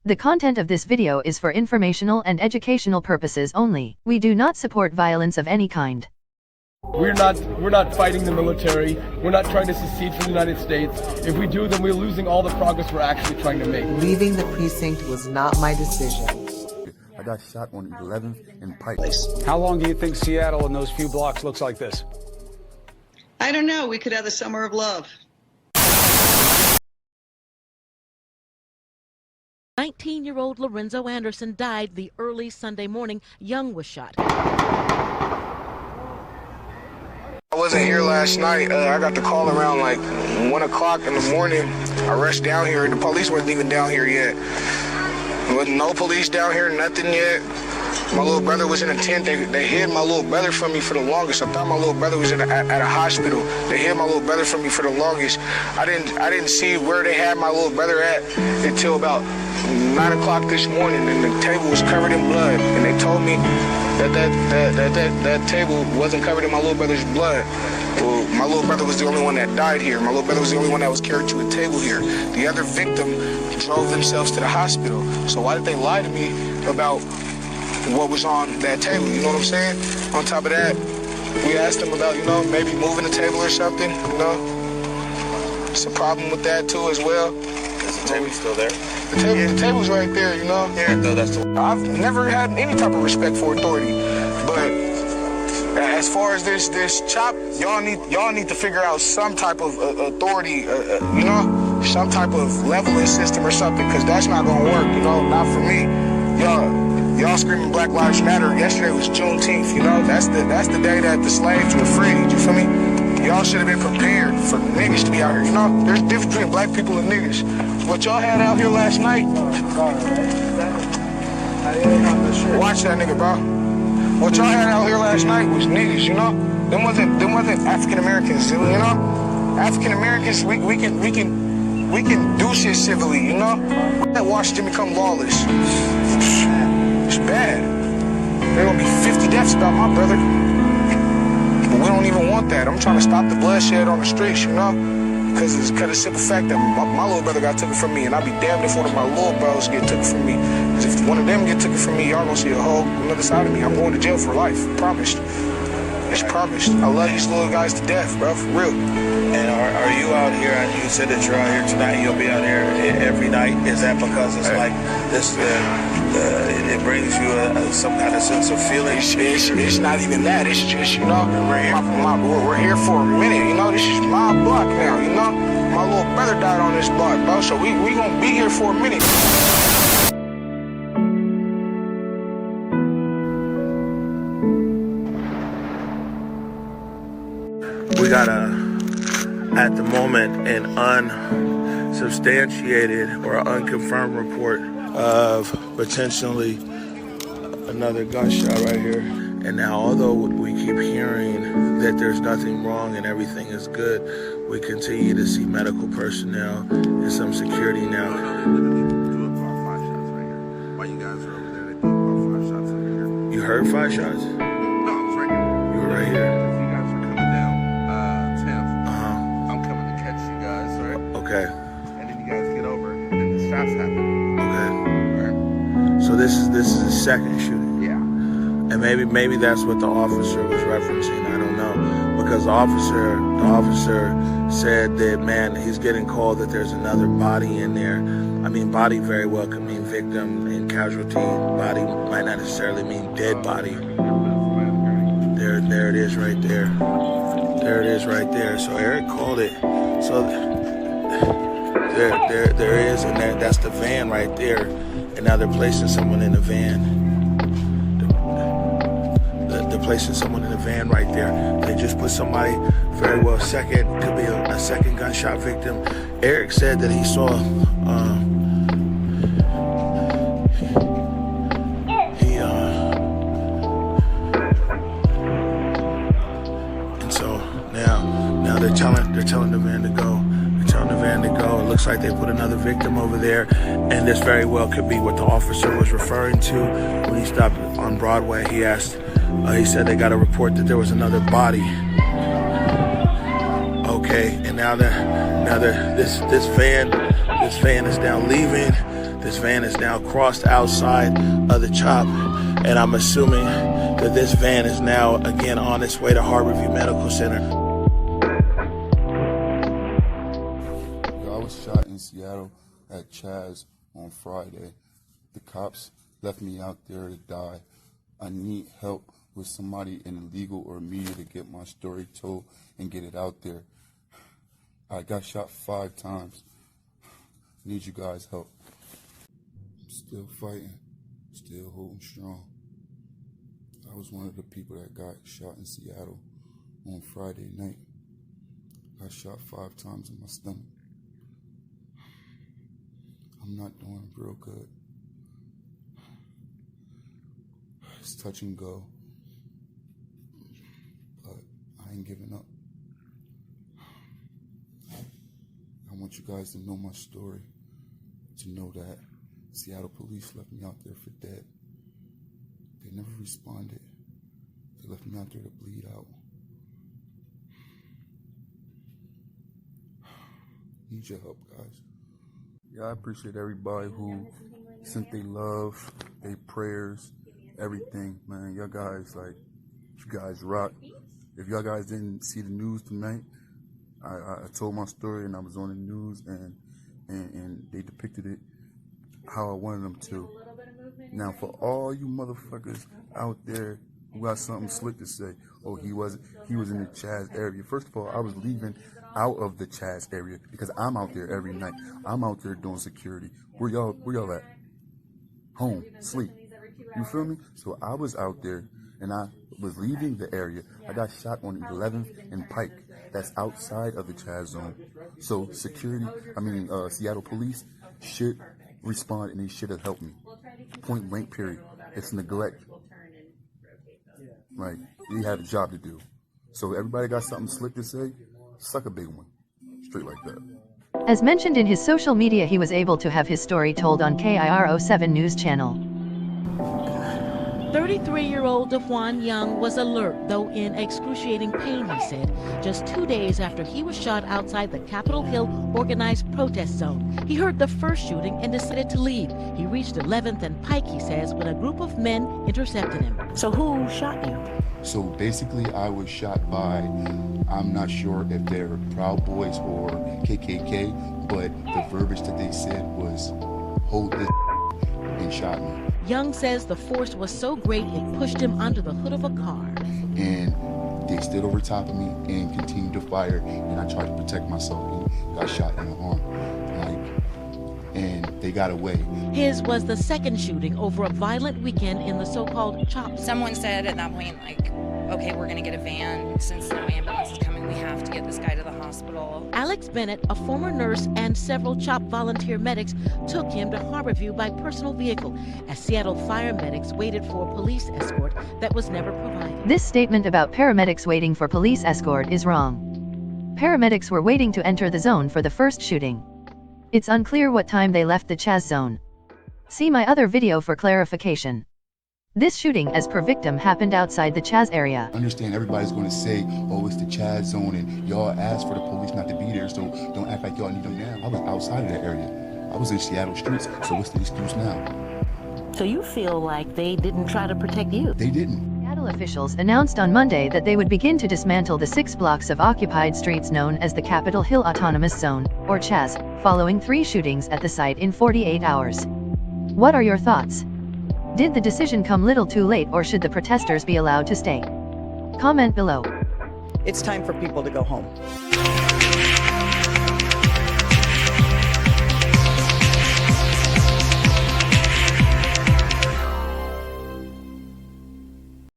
The content of this video is for informational and educational purposes only. We do not support violence of any kind. We're not fighting the military. We're not trying to secede from the United States. If we do, then we're losing all the progress we're actually trying to make. Leaving the precinct was not my decision. I got shot on 11th and Pike. How long do you think Seattle and those few blocks looks like this? I don't know. We could have the summer of love. 19-year-old Lorenzo Anderson died the early Sunday morning. Young was shot. I wasn't here last night. I got the call around like 1 o'clock in the morning. I rushed down here. The police wasn't even down here yet. There wasn't no police down here, nothing yet. My little brother was in a tent. They hid my little brother from me for the longest. I thought my little brother was at a hospital. They hid my little brother from me for the longest. I didn't see where they had my little brother at until about 9 o'clock this morning, and the table was covered in blood. And they told me that table wasn't covered in my little brother's blood. Well, my little brother was the only one that died here. My little brother was the only one that was carried to a table here. The other victim drove themselves to the hospital. So why did they lie to me about what was on that table? You know what I'm saying? On top of that, we asked them about, maybe moving the table or something, It's a problem with that too as well. Is the table still there? The table's right there, Yeah, no, that's the... I've never had any type of respect for authority, but as far as this chop, y'all need to figure out some type of authority, some type of leveling system or something, because that's not gonna work, not for me. Y'all screaming Black Lives Matter. Yesterday was Juneteenth, that's the day that the slaves were freed. You feel me? Y'all should have been prepared for niggas to be out here. There's a difference between black people and niggas. What y'all had out here last night? Watch that nigga, bro. What y'all had out here last night was niggas, Them wasn't African Americans, African Americans, we can do shit civilly, That Washington become lawless. It's bad. There gonna be 50 deaths about my brother. But we don't even want that. I'm trying to stop the bloodshed on the streets, Because it's the simple fact that my little brother got taken from me, and I'd be damned if one of my little bros get taken from me. Because if one of them get taken from me, y'all gonna see a whole another side of me. I'm going to jail for life. Promised. It's promised. I love these little guys to death, bro. For real. And are you out here, and you said that you're out here tonight, you'll be out here every night? Is that because it's like this, it brings you some kind of sense of feeling? It's not even that. It's just, we're here for a minute, This is my block now, My little brother died on this block, bro. So we gonna be here for a minute. We got at the moment, an unsubstantiated or unconfirmed report of potentially another gunshot right here. And now, although we keep hearing that there's nothing wrong and everything is good, we continue to see medical personnel and some security now. While you guys are over there, they blew about 5 shots over here. You heard 5 shots? No, I was right here. You were right here. Okay. And then you guys get over, and the shots happen. Okay. Right. So this is the second shooting. Yeah. And maybe that's what the officer was referencing. I don't know, because the officer said that, man, he's getting called that there's another body in there. I mean, body very well could mean victim and casualty. Body might not necessarily mean dead body. There it is right there. There it is right there. So Eric called it. So. There is, and that's the van right there. And now they're placing someone in the van. They're placing someone in the van right there. They just put somebody very well second, could be a second gunshot victim. Eric said that he saw, and so now they're telling the van to go. Telling the van to go. It looks like they put another victim over there, and this very well could be what the officer was referring to when he stopped on Broadway. He said they got a report that there was another body. Okay, and now this van is now leaving. This van is now crossed outside of the chop, and I'm assuming that this van is now again on its way to Harborview Medical Center. I was shot in Seattle at Chaz on Friday. The cops left me out there to die. I need help with somebody in legal or media to get my story told and get it out there. I got shot 5 times. Need you guys' help. Still fighting, still holding strong. I was one of the people that got shot in Seattle on Friday night. Got shot 5 times in my stomach. I'm not doing real good. It's touch and go, but I ain't giving up. I want you guys to know my story, to know that Seattle police left me out there for dead. They never responded. They left me out there to bleed out. Need your help, guys. Yeah, I appreciate everybody who sent their love, their prayers, everything, man. Y'all guys, like, you guys rock. If y'all guys didn't see the news tonight, I told my story and I was on the news and they depicted it how I wanted them to. Now, for all you motherfuckers out there who got something slick to say, oh, he was in the Chaz area. First of all, I was leaving out of the Chaz area because I'm out there every night. I'm out there doing security. Where y'all at? Home, sleep. You feel me? So I was out there and I was leaving the area. I got shot on 11th and Pike. That's outside of the Chaz zone. So Seattle police should respond and they should have helped me. Point blank, period. It's neglect. Like, they had a job to do. So everybody got something slick to say, suck a big one. Straight like that. As mentioned in his social media, he was able to have his story told on KIRO 7 News Channel. 33-year-old DeJuan Young was alert, though in excruciating pain, he said, just 2 days after he was shot outside the Capitol Hill organized protest zone. He heard the first shooting and decided to leave. He reached 11th and Pike, he says, when a group of men intercepted him. So who shot you? So basically, I was shot by, I'm not sure if they're Proud Boys or KKK, but the verbiage that they said was, hold this and shot me. Young says the force was so great it pushed him onto the hood of a car. And they stood over top of me and continued to fire, and I tried to protect myself and got shot in the arm. And they got away. His was the second shooting over a violent weekend in the so-called chop. Someone said at that point, like, okay, we're gonna get a van. Since no ambulance is coming, we have to get this guy to the hospital. Alex Bennett, a former nurse, and several CHOP volunteer medics took him to Harborview by personal vehicle as Seattle fire medics waited for a police escort that was never provided. This statement about paramedics waiting for police escort is wrong. Paramedics were waiting to enter the zone for the first shooting. It's unclear what time they left the Chaz zone. See my other video for clarification. This shooting, as per victim, happened outside the Chaz area. I understand everybody's going to say, oh, it's the Chaz zone and y'all asked for the police not to be there, so don't act like y'all need them now. I was outside of that area. I was in Seattle streets, so what's the excuse now? So you feel like they didn't try to protect you? They didn't. Seattle officials announced on Monday that they would begin to dismantle the 6 blocks of occupied streets known as the Capitol Hill Autonomous Zone, or Chaz, following 3 shootings at the site in 48 hours. What are your thoughts? Did the decision come little too late, or should the protesters be allowed to stay? Comment below. It's time for people to go home.